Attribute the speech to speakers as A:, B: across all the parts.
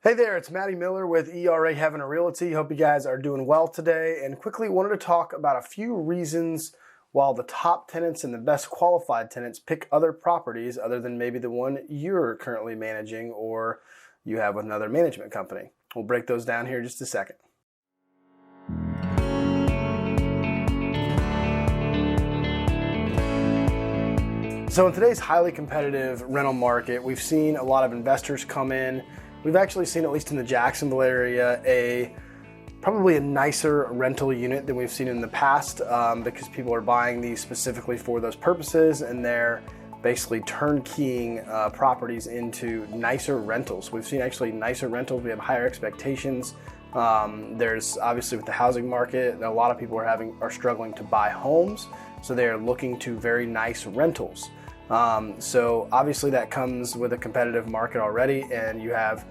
A: Hey there, it's Matty Miller with Heavener Realty. Hope you guys are doing well today, and quickly wanted to talk about a few reasons why the top tenants and the best qualified tenants pick other properties other than maybe the one you're currently managing or you have with another management company. We'll break those down here in just a second. So in today's highly competitive rental market, we've seen a lot of investors come in. We've actually seen, at least in the Jacksonville area, probably a nicer rental unit than we've seen in the past because people are buying these specifically for those purposes, and they're basically turnkeying properties into nicer rentals. We've seen actually nicer rentals. We have higher expectations. There's obviously, with the housing market, a lot of people are struggling to buy homes, so they're looking to very nice rentals. So obviously that comes with a competitive market already, and you have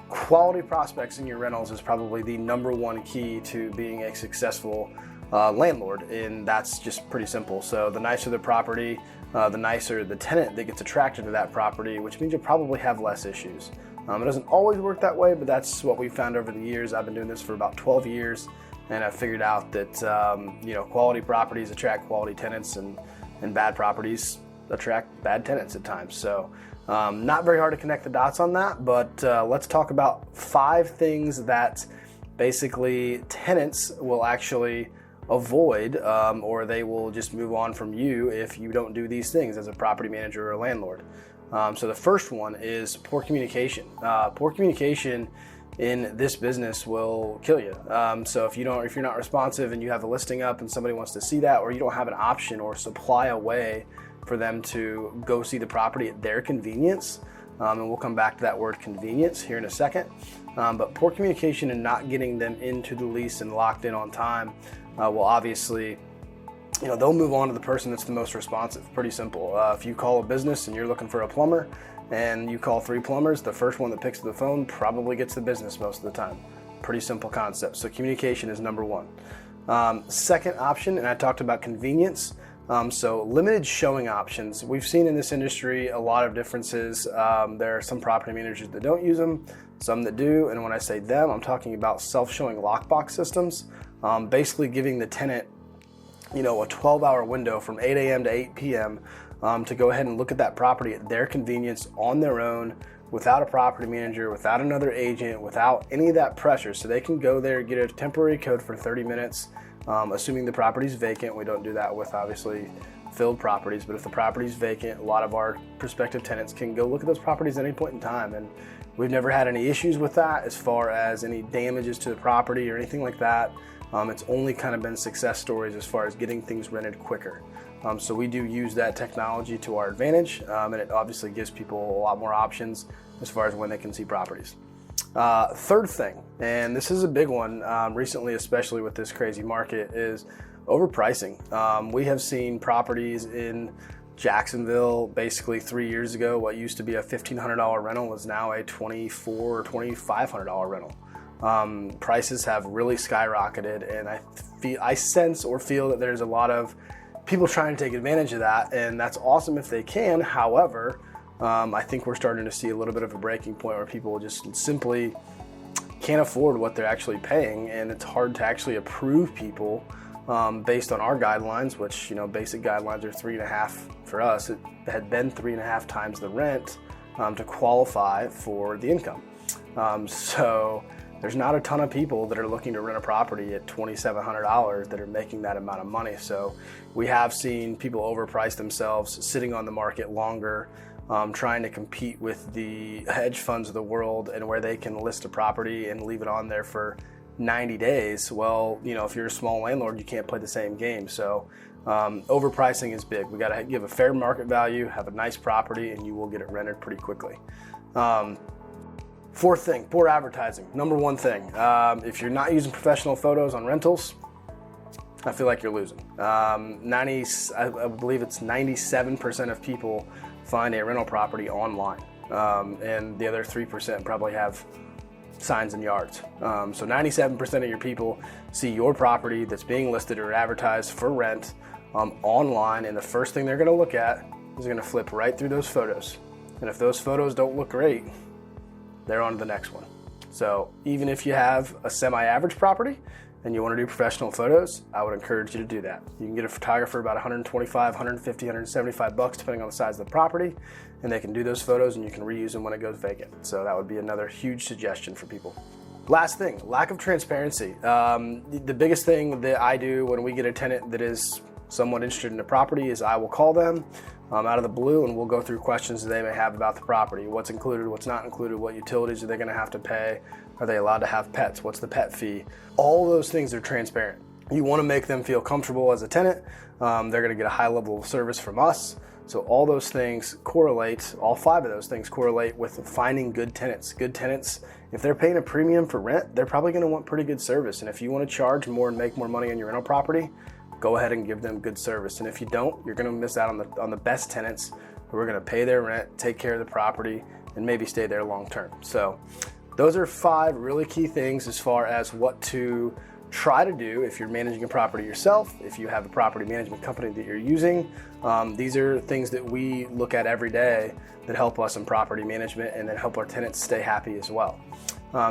A: quality prospects in your rentals is probably the number one key to being a successful landlord, and that's just pretty simple. So the nicer the property, the nicer the tenant that gets attracted to that property, which means you'll probably have less issues. It doesn't always work that way, but that's what we've found over the years. I've been doing this for about 12 years, and I've figured out that quality properties attract quality tenants, and bad properties attract bad tenants at times. So not very hard to connect the dots on that, but let's talk about 5 things that basically tenants will actually avoid, or they will just move on from you if you don't do these things as a property manager or a landlord. So the first one is poor communication. Poor communication in this business will kill you. So if you're not responsive and you have a listing up and somebody wants to see that, or you don't have an option or supply a way for them to go see the property at their convenience, and we'll come back to that word convenience here in a second, but poor communication and not getting them into the lease and locked in on time will obviously, they'll move on to the person that's the most responsive. Pretty simple. If you call a business and you're looking for a plumber and you call 3 plumbers, the first one that picks the phone probably gets the business most of the time. Pretty simple concept. So communication is number one. Second option, and I talked about convenience, so limited showing options. We've seen in this industry a lot of differences. There are some property managers that don't use them, some that do, and when I say them, I'm talking about self-showing lockbox systems, basically giving the tenant a 12-hour window from 8 a.m. to 8 p.m. To go ahead and look at that property at their convenience on their own, without a property manager, without another agent, without any of that pressure. So they can go there, get a temporary code for 30 minutes, assuming the property's vacant. We don't do that with, obviously, filled properties, but if the property's vacant, a lot of our prospective tenants can go look at those properties at any point in time, and we've never had any issues with that as far as any damages to the property or anything like that. It's only kind of been success stories as far as getting things rented quicker. So we do use that technology to our advantage, and it obviously gives people a lot more options as far as when they can see properties. Third thing, and this is a big one recently, especially with this crazy market, is overpricing. We have seen properties in Jacksonville basically 3 years ago. What used to be a $1,500 rental is now a $2,400 or $2,500 rental. Prices have really skyrocketed, and I sense or feel that there's a lot of people trying to take advantage of that, and that's awesome if they can. However, I think we're starting to see a little bit of a breaking point where people just simply can't afford what they're actually paying, and it's hard to actually approve people based on our guidelines, which, basic guidelines are 3.5 for us. It had been 3.5 times the rent to qualify for the income. So there's not a ton of people that are looking to rent a property at $2,700 that are making that amount of money. So we have seen people overprice themselves, sitting on the market longer, trying to compete with the hedge funds of the world, and where they can list a property and leave it on there for 90 days. Well, if you're a small landlord, you can't play the same game. So overpricing is big. We got to give a fair market value, have a nice property, and you will get it rented pretty quickly. Fourth thing, poor advertising. Number one thing, if you're not using professional photos on rentals, I feel like you're losing. I believe it's 97% of people find a rental property online, and the other 3% probably have signs in yards. So 97% of your people see your property that's being listed or advertised for rent online, and the first thing they're going to look at is going to flip right through those photos. And if those photos don't look great, they're on to the next one. So even if you have a semi-average property and you want to do professional photos, I would encourage you to do that. You can get a photographer about 125, 150, 175 bucks depending on the size of the property, and they can do those photos and you can reuse them when it goes vacant. So that would be another huge suggestion for people. Last thing, lack of transparency. The biggest thing that I do when we get a tenant that is somewhat interested in the property is I will call them out of the blue and we'll go through questions that they may have about the property. What's included, what's not included, what utilities are they gonna have to pay? Are they allowed to have pets? What's the pet fee? All those things are transparent. You wanna make them feel comfortable as a tenant. They're gonna get a high level of service from us. So all those things correlate, all 5 of those things correlate with finding good tenants. Good tenants, if they're paying a premium for rent, they're probably gonna want pretty good service. And if you wanna charge more and make more money on your rental property, go ahead and give them good service. And if you don't, you're gonna miss out on the best tenants who are gonna pay their rent, take care of the property, and maybe stay there long term. So those are 5 really key things as far as what to try to do if you're managing a property yourself, if you have a property management company that you're using. These are things that we look at every day that help us in property management and that help our tenants stay happy as well.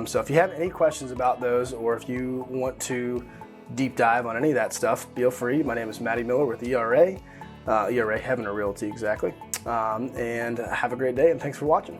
A: So if you have any questions about those, or if you want to deep dive on any of that stuff, feel free. My name is Matty Miller with ERA Heavener Realty, exactly. And have a great day, and thanks for watching.